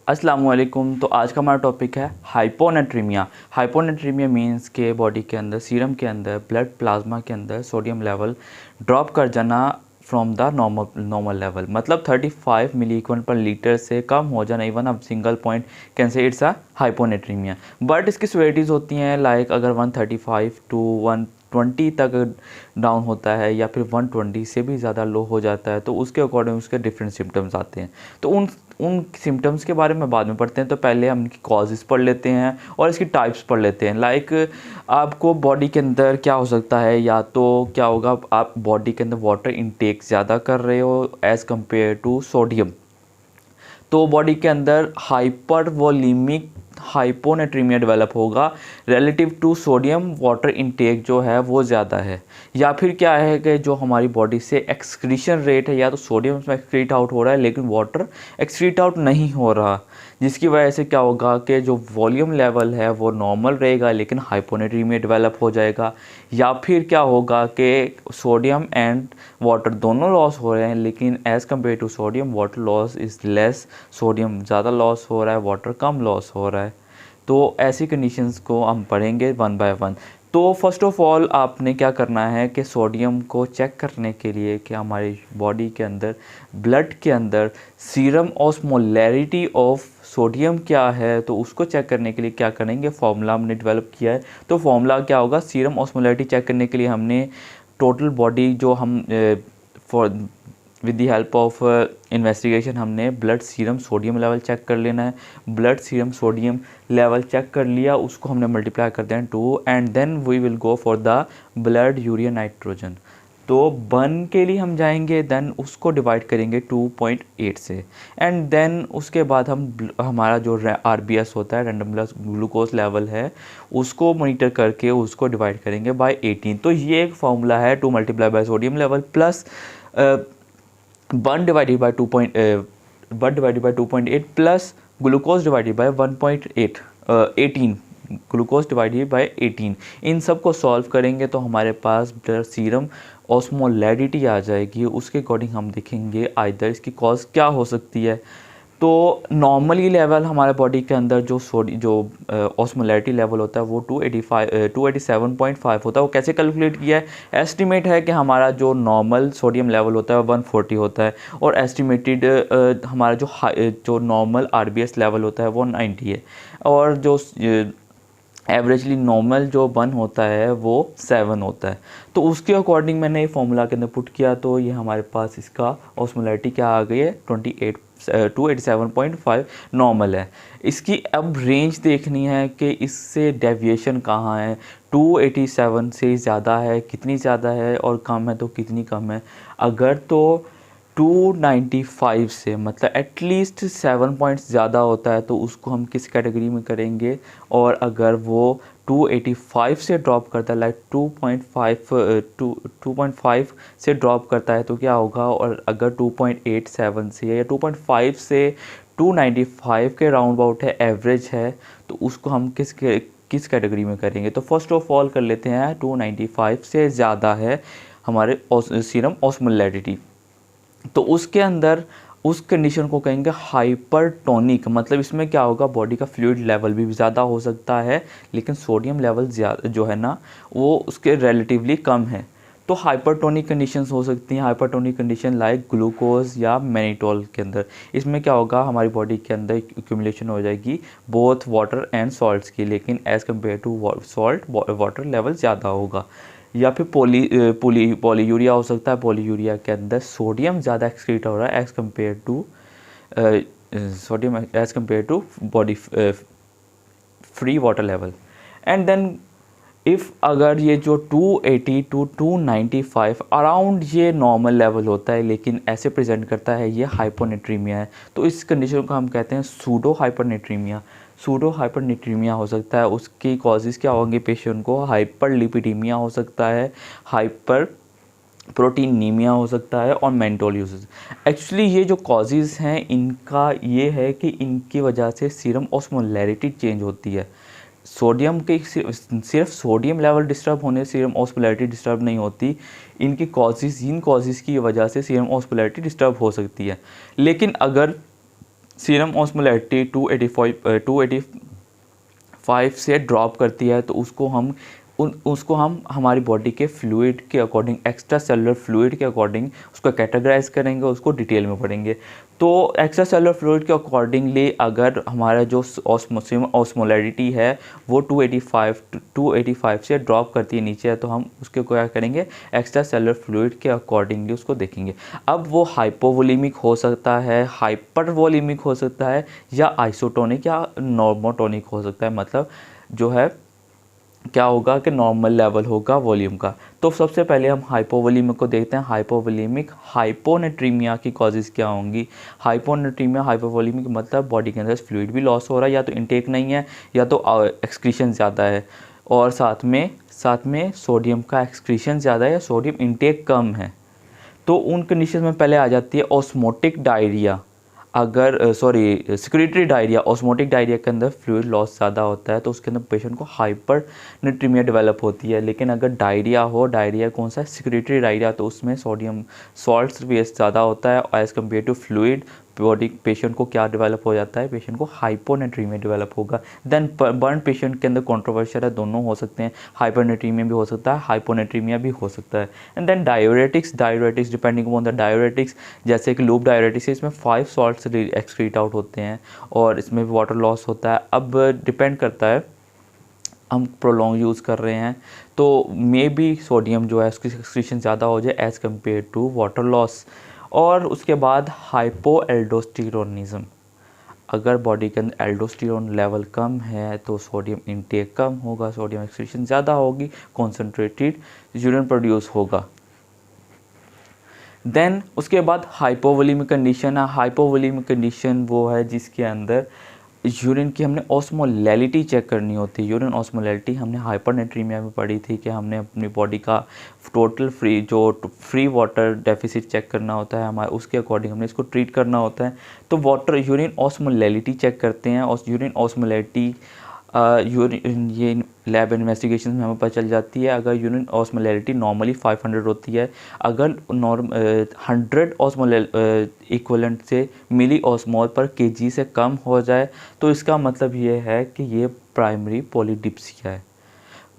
अस्सलामुअलैकुम। तो आज का हमारा टॉपिक है हाइपोनेट्रीमिया। हाइपोनेट्रीमिया मीन्स के बॉडी के अंदर सीरम के अंदर ब्लड प्लाज्मा के अंदर सोडियम लेवल ड्रॉप कर जाना फ्रॉम द नॉर्मल लेवल, मतलब 35 मिली इक्वल पर लीटर से कम हो जाना। इवन अब single point can say it's a hyponatraemia. But इसकी सिवियरिटीज़ होती हैं लाइक अगर 135 टू 120 तक डाउन होता है या फिर 120 से भी ज़्यादा लो हो जाता है तो उसके अकॉर्डिंग उसके डिफरेंट सिम्टम्स आते हैं। तो उन सिम्टम्स के बारे में बाद में पढ़ते हैं। तो पहले हम इनकी कॉजेज़ पढ़ लेते हैं और इसकी टाइप्स पढ़ लेते हैं। लाइक आपको बॉडी के अंदर क्या हो सकता है, या तो क्या होगा आप बॉडी के अंदर वाटर इनटेक ज़्यादा कर रहे हो एज़ कम्पेयर टू सोडियम, तो बॉडी के अंदर हाइपरवोलीमिक हाइपोनेट्रीमिया डेवलप होगा relative to sodium. Water intake जो है वो ज़्यादा है। या फिर क्या है कि जो हमारी बॉडी से एक्सक्रीशन रेट है, या तो सोडियम उसमें एक्सक्रीट आउट हो रहा है लेकिन वाटर एक्सक्रीट आउट नहीं हो रहा, जिसकी वजह से क्या होगा कि जो वॉल्यूम लेवल है वो नॉर्मल रहेगा लेकिन हाइपोनेट्रीमिया डेवलप हो जाएगा। या फिर क्या होगा कि सोडियम एंड वाटर दोनों लॉस हो रहे हैं लेकिन as compare to sodium water loss is less, sodium ज़्यादा लॉस हो रहा है, वाटर कम लॉस हो रहा है। तो ऐसी कंडीशंस को हम पढ़ेंगे वन बाय वन। तो फर्स्ट ऑफ ऑल आपने क्या करना है कि सोडियम को चेक करने के लिए कि हमारी बॉडी के अंदर ब्लड के अंदर सीरम ऑस्मोलैरिटी ऑफ सोडियम क्या है, तो उसको चेक करने के लिए क्या करेंगे, फार्मूला हमने डेवलप किया है। तो फार्मूला क्या होगा, सीरम ऑस्मोलैरिटी चेक करने के लिए हमने टोटल बॉडी जो हम for with the help of investigation हमने blood serum sodium level check कर लेना है। Blood serum sodium level check कर लिया, उसको हमने मल्टीप्लाई कर देना 2 and then we will go for the blood urea nitrogen. तो बर्न के लिए हम जाएंगे, देन उसको डिवाइड करेंगे 2.8 से एंड देन उसके बाद हम हमारा जो RBS होता है रैंडम ब्लड ग्लूकोज लेवल है उसको मॉनिटर करके उसको डिवाइड करेंगे बाय 18। तो ये एक फार्मूला है 2 multiply by sodium level plus burn divided by 2.8 plus glucose divided by 1.8 18 glucose divided by 18। इन सब को सॉल्व करेंगे तो हमारे पास ब्लड सीरम ऑस्मोलैरिटी आ जाएगी। उसके अकॉर्डिंग हम देखेंगे आइदर इसकी कॉज क्या हो सकती है। तो नॉर्मली लेवल हमारे बॉडी के अंदर जो ऑस्मोलैरिटी लेवल होता है वो 287.5 होता है। वो कैसे कैलकुलेट किया है, एस्टिमेट है कि हमारा जो नॉर्मल सोडियम लेवल होता है 140 होता है और एस्टिमेटेड हमारा जो नॉर्मल RBS लेवल होता है वो 90 है और जो एवरेजली नॉर्मल जो 1 होता है वो 7 होता है। तो उसके अकॉर्डिंग मैंने ये फॉर्मूला के अंदर पुट किया तो ये हमारे पास इसका ऑस्मोलैरिटी क्या आ गई है 287.5 नॉर्मल है। इसकी अब रेंज देखनी है कि इससे डेविएशन कहाँ है, 287 से ज़्यादा है कितनी ज़्यादा है और कम है तो कितनी कम है। अगर तो 295 से मतलब एटलीस्ट 7 पॉइंट्स ज़्यादा होता है तो उसको हम किस कैटेगरी में करेंगे, और अगर वो 285 से ड्रॉप करता है लाइक 2.5 से ड्रॉप करता है तो क्या होगा, और अगर 2.87 से या 2.5 से 295 के राउंड अबाउट है एवरेज है तो उसको हम किस कैटेगरी में करेंगे। तो फर्स्ट ऑफ ऑल कर लेते हैं 295 से ज़्यादा है हमारे सीरम ऑस्मोलैरिटी, तो उसके अंदर उस कंडीशन को कहेंगे हाइपरटोनिक। मतलब इसमें क्या होगा, बॉडी का फ्लूइड लेवल भी ज़्यादा हो सकता है लेकिन सोडियम लेवल ज़्यादा जो है ना वो उसके रिलेटिवली कम है। तो हाइपरटोनिक कंडीशंस हो सकती हैं। हाइपरटोनिक कंडीशन लाइक ग्लूकोज या मैनिटोल के अंदर, इसमें क्या होगा हमारी बॉडी के अंदर एक्यूमुलेशन हो जाएगी बोथ वाटर एंड सॉल्ट्स की, लेकिन as compare to salt water level ज़्यादा होगा। या फिर पॉलीयूरिया हो सकता है। पॉलीयूरिया के अंदर सोडियम ज़्यादा एक्सक्रीट हो रहा है as compare to body free water level. And then if अगर ये जो 280 टू 295 अराउंड ये नॉर्मल लेवल होता है लेकिन ऐसे प्रेजेंट करता है ये हाइपोनेट्रीमिया है, तो इस कंडीशन को हम कहते हैं सूडो हाइपोनेट्रीमिया। सूडो हाइपरनेट्रीमिया हो सकता है। उसकी कॉजेज़ क्या होंगे, पेशेंट को हाइपरलिपिडीमिया हो सकता है, हाइपर प्रोटीनीमिया हो सकता है और मेंटोलियोसिस। एक्चुअली ये जो कॉजेज़ हैं इनका ये है कि इनकी वजह से सीरम ऑस्मोलैरिटी चेंज होती है। सोडियम के सिर्फ सोडियम लेवल डिस्टर्ब होने से सीरम ऑस्मोलैरिटी डिस्टर्ब नहीं होती। इन कॉजेज़ की वजह से सीरम ऑस्मोलैरिटी डिस्टर्ब हो सकती है। लेकिन अगर सीरम ऑस्मोलैरिटी 285 से ड्रॉप करती है, तो उसको हम हमारी बॉडी के फ्लूइड के अकॉर्डिंग, एक्स्ट्रा सेलुलर फ्लूइड के अकॉर्डिंग उसको कैटेगराइज करेंगे, उसको डिटेल में पढ़ेंगे। तो एक्स्ट्रा सेलुलर फ्लूइड के अकॉर्डिंगली अगर हमारा जो ऑस्मोलैरिटी है वो 285 से ड्रॉप करती है नीचे है, तो हम उसके क्या करेंगे, एक्स्ट्रा सेलुलर फ्लूइड के अकॉर्डिंगली उसको देखेंगे। अब वो हाइपोवोलीमिक हो सकता है, हाइपरवोलीमिक हो सकता है, या आइसोटोनिक या नॉर्मोटोनिक हो सकता है। मतलब जो है क्या होगा कि नॉर्मल लेवल होगा वॉल्यूम का। तो सबसे पहले हम हाइपोवोलीमिक को देखते हैं। हाइपोवोलीमिक हाइपोनेट्रीमिया की कॉजेज़ क्या होंगी। हाइपोनेट्रीमिया हाइपोवोलीमिक मतलब बॉडी के अंदर फ्लूइड भी लॉस हो रहा है, या तो इनटेक नहीं है या तो एक्सक्रीशन ज़्यादा है, और साथ में सोडियम का एक्सक्रीशन ज़्यादा है या सोडियम इनटेक कम है। तो उन कंडीशन में पहले आ जाती है ऑस्मोटिक डायरिया। अगर सिक्रेटरी डायरिया, ऑस्मोटिक डायरिया के अंदर फ्लूइड लॉस ज़्यादा होता है, तो उसके अंदर पेशेंट को हाइपरनेट्रीमिया डेवलप होती है। लेकिन अगर डायरिया कौन सा है, सिक्रेटरी डायरिया, तो उसमें सोडियम सॉल्ट्स वेस्ट ज़्यादा होता है as compare to fluid. Body patient को क्या डेवलप हो जाता है, पेशेंट को हाइपोनेट्रीमिया डेवलप होगा। देन बर्न पेशेंट के अंदर कंट्रोवर्शियल है, दोनों हो सकते हैं, हाइपरनेट्रीमिया भी हो सकता है, हाइपोनेट्रीमिया भी हो सकता है। And then diuretics depending on the diuretics, जैसे कि लूप डायूरेटिक्स, इसमें 5 सॉल्ट्स एक्सक्रीट आउट होते हैं और इसमें वाटर लॉस होता है। अब डिपेंड करता है, हम प्रोलॉन्ग यूज़ कर रहे हैं तो मे बी सोडियम जो है उसकी एक्सक्रीशन ज़्यादा हो जाए as compare to water loss. और उसके बाद हाइपोएल्डोस्टेरोनिज्म, अगर बॉडी के अंदर एल्डोस्टेरोन लेवल कम है तो सोडियम इनटेक कम होगा, सोडियम एक्सक्रीशन ज़्यादा होगी, कॉन्सेंट्रेटेड यूरिन प्रोड्यूस होगा। देन उसके बाद हाइपोवोलीमिक कंडीशन है। हाइपोवोलीमिक कंडीशन वो है जिसके अंदर यूरिन की हमने ऑस्मोलैलिटी चेक करनी होती है। यूरिन ऑस्मोलैलिटी हमने हाइपरनेट्रीमिया में पढ़ी थी कि हमने अपनी बॉडी का total free water deficit check करना होता है हमारे, उसके अकॉर्डिंग हमने इसको ट्रीट करना होता है। तो यूरिन ऑस्मोलैलिटी चेक करते हैं, और यूरिन ऑस्मोलैलिटी ये लैब इन्वेस्टिगेशन में हमें पता चल जाती है। अगर यूरिन ऑस्मोलैरिटी नॉर्मली 500 होती है, अगर 100 ऑस्मोल इक्वलेंट से मिली ऑस्मोल पर केजी से कम हो जाए, तो इसका मतलब ये है कि ये प्राइमरी पॉलीडिप्सिया है।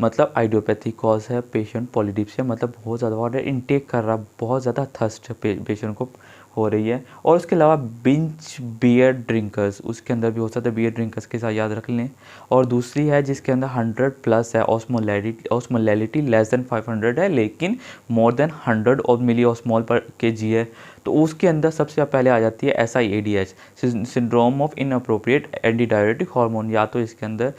मतलब आइडियोपैथिक कॉज है, पेशेंट पॉलीडिप्सिया, मतलब बहुत ज़्यादा वाटर इनटेक कर रहा, बहुत ज़्यादा थर्स्ट पेशेंट को हो रही है। और उसके अलावा बिंच बियर ड्रिंकर्स, उसके अंदर भी हो सकता है, बियर ड्रिंकर्स के साथ याद रख लें। और दूसरी है जिसके अंदर 100 प्लस है, ऑस्मोलैरिटी लेस देन 500 है लेकिन मोर देन 100 और मिली ऑस्मोल पर केजी है, तो उसके अंदर सबसे पहले आ जाती है SIADH, syndrome of inappropriate anti diuretic hormone. या तो इसके अंदर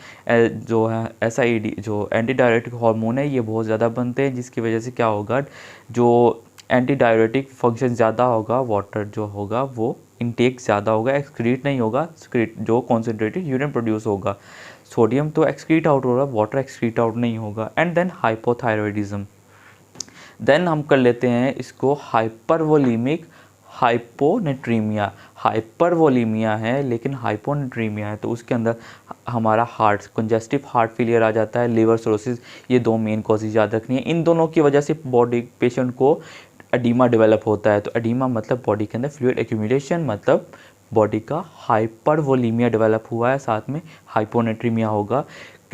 जो है SIAD जो एंटी डायरेटिक हार्मोन है ये बहुत ज़्यादा बनते हैं, जिसकी वजह से क्या होगा, जो एंटी डायरेटिक फंक्शन ज़्यादा होगा, वाटर जो होगा वो इनटेक ज़्यादा होगा, एक्सक्रीट नहीं होगा, जो कॉन्सेंट्रेटेड यूरिन प्रोड्यूस होगा। सोडियम तो एक्सक्रीट आउट हो रहा है, वाटर एक्सक्रीट आउट नहीं होगा। And then hypothyroidism. देन हम कर लेते हैं इसको हाइपरवोलीमिक हाइपोनेट्रीमिया। हाइपरवोलीमिया है लेकिन हाइपोनेट्रीमिया है, तो उसके अंदर हमारा कंजेस्टिव हार्ट फेलियर आ जाता है, लिवर सिरोसिस, ये 2 मेन कॉजेज याद रखनी है। इन दोनों की वजह से बॉडी पेशेंट को एडीमा डेवलप होता है। तो एडीमा मतलब बॉडी के अंदर फ्लूइड एक्यूमुलेशन, मतलब बॉडी का हाइपरवोलीमिया डेवलप हुआ है, साथ में हाइपोनेट्रीमिया होगा।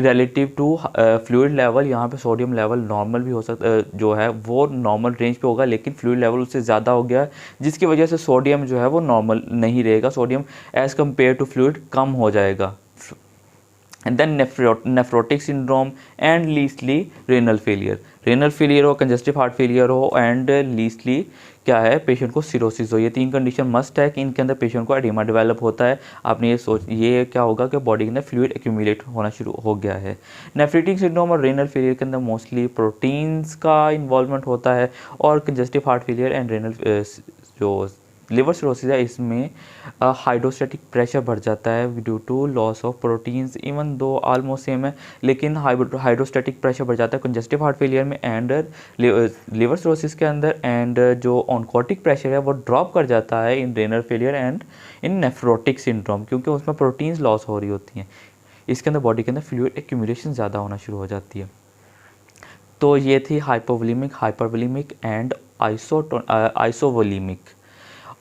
रिलेटिव टू फ्लूइड लेवल, यहाँ पे सोडियम लेवल नॉर्मल भी हो सकता जो है वो नॉर्मल रेंज पे होगा, लेकिन फ्लूइड लेवल उससे ज़्यादा हो गया, जिसकी वजह से सोडियम जो है वो नॉर्मल नहीं रहेगा, sodium as compare to fluid कम हो जाएगा। And then nephrotic syndrome and lastly renal failure हो, कंजेस्टिव हार्ट फेलियर हो, एंड लीस्टली क्या है, पेशेंट को सिरोसिस हो। ये 3 कंडीशन मस्ट है कि इनके अंदर पेशेंट को एडिमा डेवलप होता है। आपने ये क्या होगा कि बॉडी के अंदर फ्लूइड एक्यूमुलेट होना शुरू हो गया है। नेफ्रिटिक सिंड्रोम और रेनल फेलियर के अंदर मोस्टली प्रोटीन्स का इन्वॉल्वमेंट होता है, और congestive heart failure and renal जो लिवर सिरोसिस है इसमें हाइड्रोस्टैटिक प्रेशर बढ़ जाता है due to loss of proteins, even though almost same है, लेकिन हाइड्रोस्टैटिक प्रेशर बढ़ जाता है कंजेस्टिव हार्ट फेलियर में एंड लिवर सिरोसिस के अंदर, एंड जो ऑनकोटिक प्रेशर है वो ड्रॉप कर जाता है in renal failure and in nephrotic syndrome, क्योंकि उसमें प्रोटीन्स लॉस हो रही होती हैं। इसके अंदर बॉडी के अंदर फ्लूइड एक्यूमुलेशन ज़्यादा होना शुरू हो जाती है। तो ये थी हाइपोवोलीमिक, हाइपरवोलीमिक एंड आइसोवोलीमिक।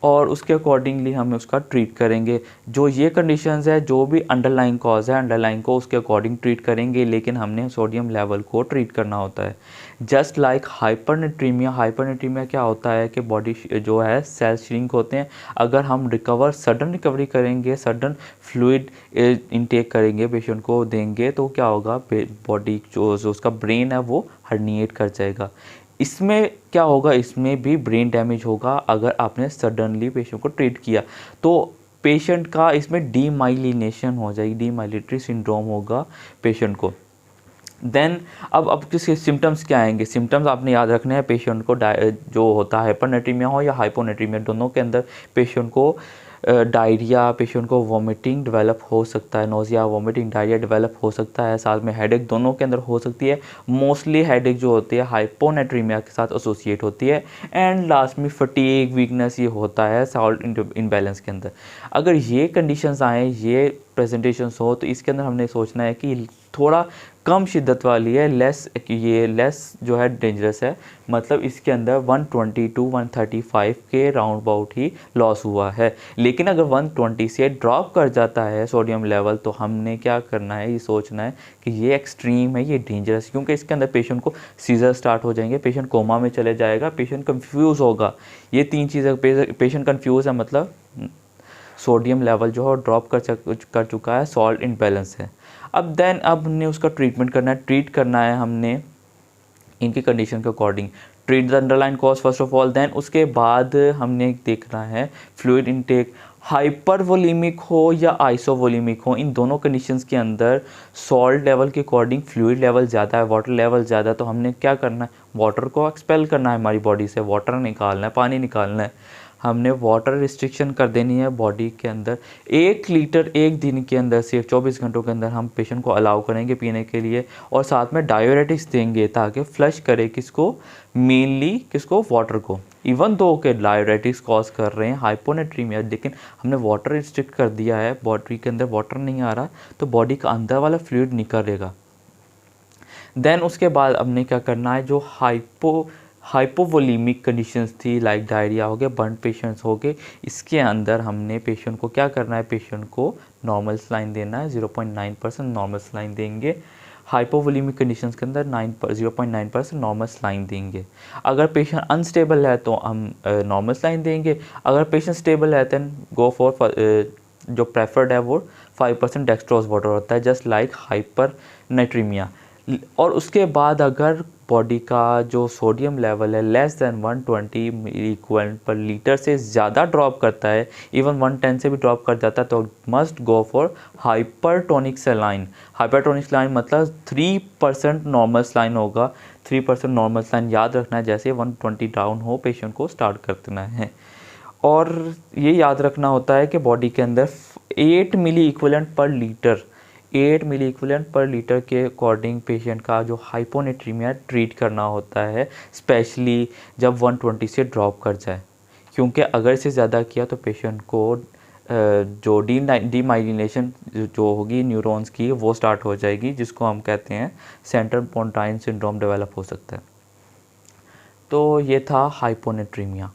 और उसके अकॉर्डिंगली हम उसका ट्रीट करेंगे। जो ये कंडीशंस है, जो भी अंडरलाइंग कॉज है, अंडरलाइंग को उसके अकॉर्डिंग ट्रीट करेंगे, लेकिन हमने सोडियम लेवल को ट्रीट करना होता है। Just like हाइपरनेट्रीमिया। हाइपरनेट्रीमिया क्या होता है कि बॉडी जो है सेल श्रिंक होते हैं। अगर हम सडन रिकवरी करेंगे, सडन फ्लूइड इनटेक करेंगे, पेशेंट को देंगे, तो क्या होगा, बॉडी जो उसका ब्रेन है वो हर्निएट कर जाएगा। इसमें क्या होगा, इसमें भी ब्रेन डैमेज होगा अगर आपने सडनली पेशेंट को ट्रीट किया, तो पेशेंट का इसमें डीमाइलिनेशन हो जाएगी, डीमाइलिटरी सिंड्रोम होगा पेशेंट को। देन अब किसके सिम्टम्स क्या आएंगे? सिम्टम्स आपने याद रखने हैं। पेशेंट को जो होता है हाइपरनेट्रीमिया हो या हाइपोनेट्रीमिया, दोनों के अंदर पेशेंट को डायरिया, पेशेंट को वॉमिटिंग डेवलप हो सकता है, नोजिया, वॉमिटिंग, डायरिया डेवलप हो सकता है, साथ में हेडेक दोनों के अंदर हो सकती है। मोस्टली हेडेक जो होती है हाइपोनेट्रीमिया के साथ एसोसिएट होती है। एंड लास्ट में फटीग, वीकनेस ये होता है सॉल्ट इनबैलेंस के अंदर। अगर ये कंडीशंस आए, ये प्रेजेंटेशंस हो, तो इसके अंदर हमने सोचना है कि थोड़ा कम शिद्दत वाली है, लेस जो है डेंजरस है, मतलब इसके अंदर 120 टू 135 के राउंड अबाउट ही लॉस हुआ है। लेकिन अगर 120 से ड्रॉप कर जाता है सोडियम लेवल, तो हमने क्या करना है, ये सोचना है कि ये एक्सट्रीम है, ये डेंजरस, क्योंकि इसके अंदर पेशेंट को सीजर स्टार्ट हो जाएंगे, पेशेंट कोमा में चले जाएगा, पेशेंट कंफ्यूज होगा। ये तीन चीज़ें, पेशेंट कंफ्यूज है मतलब सोडियम लेवल जो है ड्रॉप कर चुका है, सॉल्ट इनबैलेंस है। अब हमने उसका ट्रीटमेंट करना है। ट्रीट करना है हमने इनकी कंडीशन के according, treat the underline cause first of all. Then उसके बाद हमने देखना है फ्लूइड इनटेक, हाइपरवोलीमिक हो या आइसोवोलीमिक हो, इन दोनों कंडीशंस के अंदर सॉल्ट लेवल के अकॉर्डिंग फ्लूइड लेवल ज़्यादा है, वाटर लेवल ज़्यादा है, तो हमने क्या करना है, वाटर को एक्सपेल करना है, हमारी बॉडी से वाटर निकालना है, पानी निकालना है। हमने वाटर रिस्ट्रिक्शन कर देनी है बॉडी के अंदर। 1 लीटर एक दिन के अंदर से 24 घंटों के अंदर हम पेशेंट को अलाउ करेंगे पीने के लिए, और साथ में डायूरेटिक्स देंगे ताकि फ्लश करे किसको, मेनली किसको, वाटर को। इवन दो के डायूरेटिक्स कॉज कर रहे हैं हाइपोनेट्रीमिया, लेकिन हमने वाटर रिस्ट्रिक्ट कर दिया है, बॉडी के अंदर वाटर नहीं आ रहा, तो बॉडी का अंदर वाला फ्लूइड निकलेगा। देन उसके बाद हमने क्या करना है, जो हाइपोवोलीमिक कंडीशंस थी, लाइक डायरिया हो गया, बर्न पेशेंट्स हो गए, इसके अंदर हमने पेशेंट को क्या करना है, पेशेंट को नॉर्मल सलाइन देना है, 0.9% नॉर्मल सलाइन देंगे। हाइपोवोलीमिक कंडीशंस के अंदर 0.9% नॉर्मल सलाइन देंगे। अगर पेशेंट अनस्टेबल है तो हम नॉर्मल सलाइन देंगे। अगर पेशेंट स्टेबल है दैन गो फॉर जो प्रेफर्ड है वो 5% डेक्सट्रोज वाटर होता है, जस्ट लाइक हाइपरनेट्रीमिया। और उसके बाद अगर बॉडी का जो सोडियम लेवल है लेस देन 120 मिली इक्विवेलेंट पर लीटर से ज़्यादा ड्रॉप करता है, इवन 110 से भी ड्रॉप कर जाता है, तो must go for hypertonic saline. Hypertonic saline मतलब 3% नॉर्मल सलाइन होगा। 3% नॉर्मल सलाइन याद रखना है, जैसे 120 डाउन हो पेशेंट को स्टार्ट कर देना है। और ये याद रखना होता है कि बॉडी के अंदर 8 मिली इक्विवेलेंट पर लीटर, 8 मिली इक्विवेलेंट पर लीटर के अकॉर्डिंग पेशेंट का जो हाइपोनेट्रीमिया ट्रीट करना होता है, स्पेशली जब 120 से ड्रॉप कर जाए, क्योंकि अगर इसे ज़्यादा किया तो पेशेंट को जो डीमाइलिनेशन जो होगी न्यूरॉन्स की, वो स्टार्ट हो जाएगी, जिसको हम कहते हैं सेंट्रल पोंटाइन सिंड्रोम डेवलप हो सकता है। तो ये था हाइपोनेट्रीमिया।